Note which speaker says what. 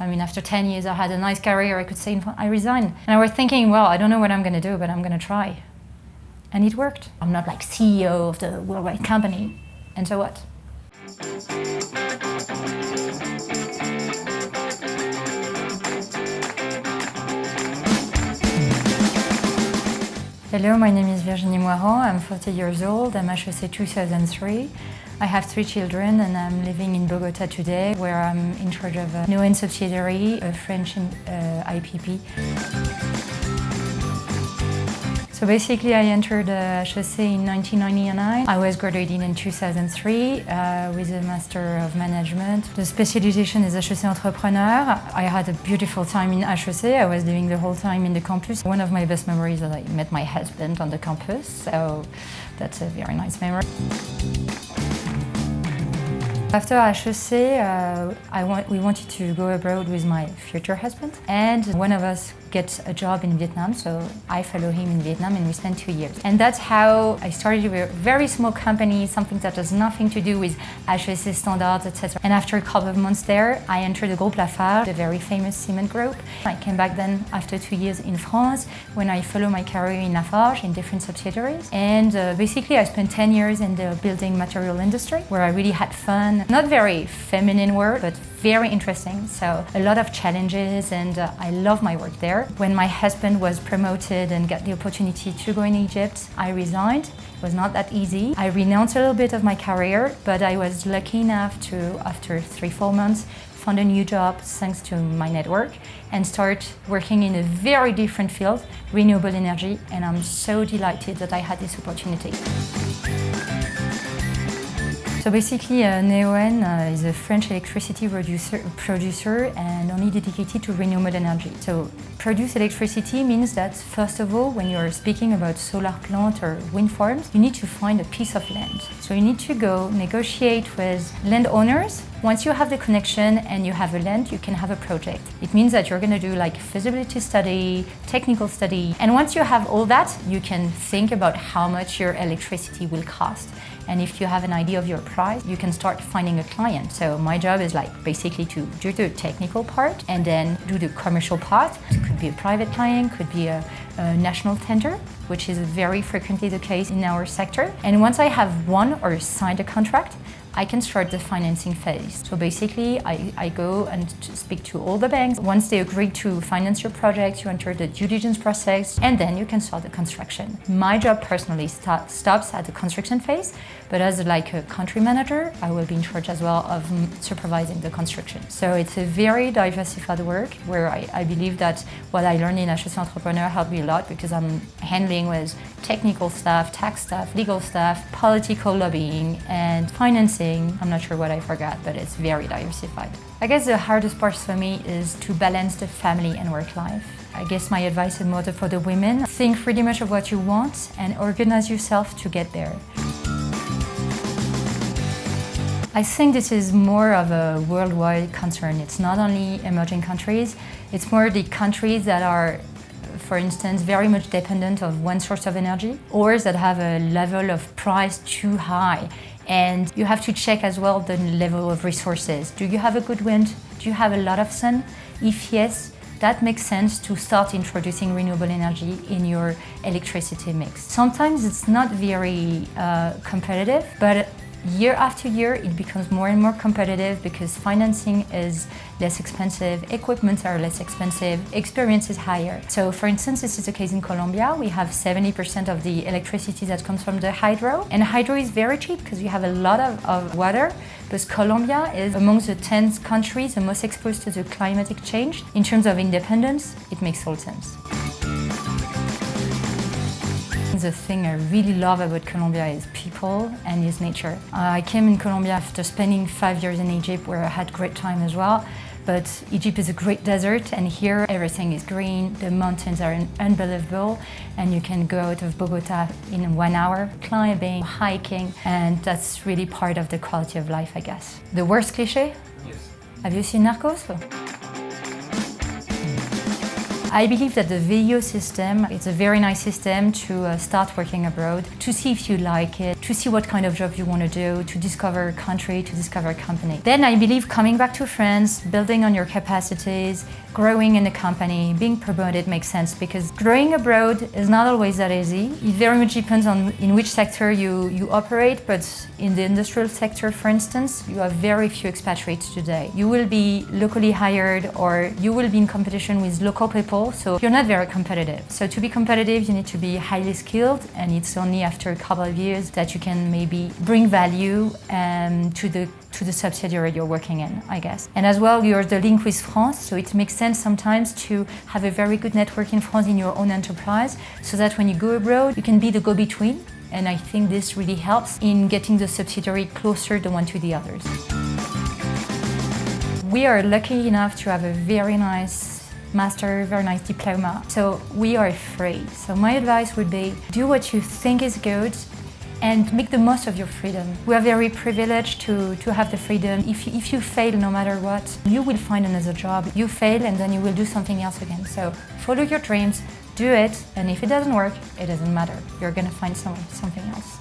Speaker 1: I mean, after 10 years, I had a nice career. I could say, I resigned. And I was thinking, well, I don't know what I'm going to do, but I'm going to try. And it worked. I'm not like CEO of the worldwide company. And so what? Hello, my name is Virginie Moyrand. I'm 40 years old. I'm H.03 2003. I have 3 children and I'm living in Bogota today, where I'm in charge of a Neoen subsidiary, a French IPP. So basically I entered H.03 in 1999. I was graduated in 2003 with a Master of Management. The specialization is H.03 Entrepreneur. I had a beautiful time in H.03. I was living the whole time in the campus. One of my best memories is that I met my husband on the campus, so that's a very nice memory. After H.03, we wanted to go abroad with my future husband, and one of us gets a job in Vietnam, so I follow him in Vietnam and we spent 2 years. And that's how I started with a very small company, something that has nothing to do with H.03 standards, etc. And after a couple of months there, I entered the Groupe Lafarge, the very famous cement group. I came back then after 2 years in France, when I followed my career in Lafarge in different subsidiaries. And basically I spent 10 years in the building material industry, where I really had fun. Not very feminine work, but very interesting. So a lot of challenges, and I love my work there. When my husband was promoted and got the opportunity to go in Egypt, I resigned. It was not that easy. I renounced a little bit of my career, but I was lucky enough to, after 3-4 months, find a new job thanks to my network and start working in a very different field, renewable energy, and I'm so delighted that I had this opportunity. So basically, Neoen is a French electricity producer and only dedicated to renewable energy. So produce electricity means that, first of all, when you're speaking about solar plant or wind farms, you need to find a piece of land. So you need to go negotiate with landowners. Once you have the connection and you have a land, you can have a project. It means that you're going to do like feasibility study, technical study. And once you have all that, you can think about how much your electricity will cost. And if you have an idea of your price, you can start finding a client. So my job is like basically to do the technical part and then do the commercial part. It could be a private client, could be a national tender, which is very frequently the case in our sector. And once I have won or signed a contract, I can start the financing phase. So basically, I go and speak to all the banks. Once they agree to finance your project, you enter the due diligence process, and then you can start the construction. My job personally stops at the construction phase, but as like a country manager, I will be in charge as well of supervising the construction. So it's a very diversified work where I believe that what I learned in H.03 Entrepreneur helped me a lot, because I'm handling with technical staff, tax staff, legal staff, political lobbying, and financing. I'm not sure what I forgot, but it's very diversified. I guess the hardest part for me is to balance the family and work life. I guess my advice is more for the women. Think really much of what you want and organize yourself to get there. I think this is more of a worldwide concern. It's not only emerging countries, it's more the countries that are, for instance, very much dependent of one source of energy, or that have a level of price too high. And you have to check as well the level of resources. Do you have a good wind? Do you have a lot of sun? If yes, that makes sense to start introducing renewable energy in your electricity mix. Sometimes it's not very competitive, but year after year it becomes more and more competitive because financing is less expensive, equipment are less expensive, experience is higher. So for instance, this is the case in Colombia. We have 70% of the electricity that comes from the hydro, and hydro is very cheap because you have a lot of water, because Colombia is amongst the 10 countries the most exposed to the climatic change. In terms of independence, it makes all sense. The thing I really love about Colombia is people and its nature. I came in Colombia after spending 5 years in Egypt, where I had great time as well. But Egypt is a great desert, and here everything is green, the mountains are unbelievable, and you can go out of Bogota in 1 hour, climbing, hiking, and that's really part of the quality of life, I guess. The worst cliché? Yes. Have you seen Narcos? I believe that the VIO system is a very nice system to start working abroad, to see if you like it. to see what kind of job you want to do, to discover a country, to discover a company. Then I believe coming back to France, building on your capacities, growing in the company, being promoted makes sense, because growing abroad is not always that easy. It very much depends on in which sector you operate, but in the industrial sector, for instance, you have very few expatriates today. You will be locally hired or you will be in competition with local people, so you're not very competitive. So to be competitive, you need to be highly skilled, and it's only after a couple of years that you can maybe bring value to the subsidiary you're working in, I guess. And as well, you're the link with France, so it makes sense sometimes to have a very good network in France in your own enterprise, so that when you go abroad, you can be the go-between. And I think this really helps in getting the subsidiary closer the one to the others. We are lucky enough to have a very nice master, very nice diploma, so we are free. So my advice would be, do what you think is good, and make the most of your freedom. We are very privileged to have the freedom. If you fail no matter what, you will find another job. You fail and then you will do something else again. So follow your dreams, do it, and if it doesn't work, it doesn't matter. You're gonna find something else.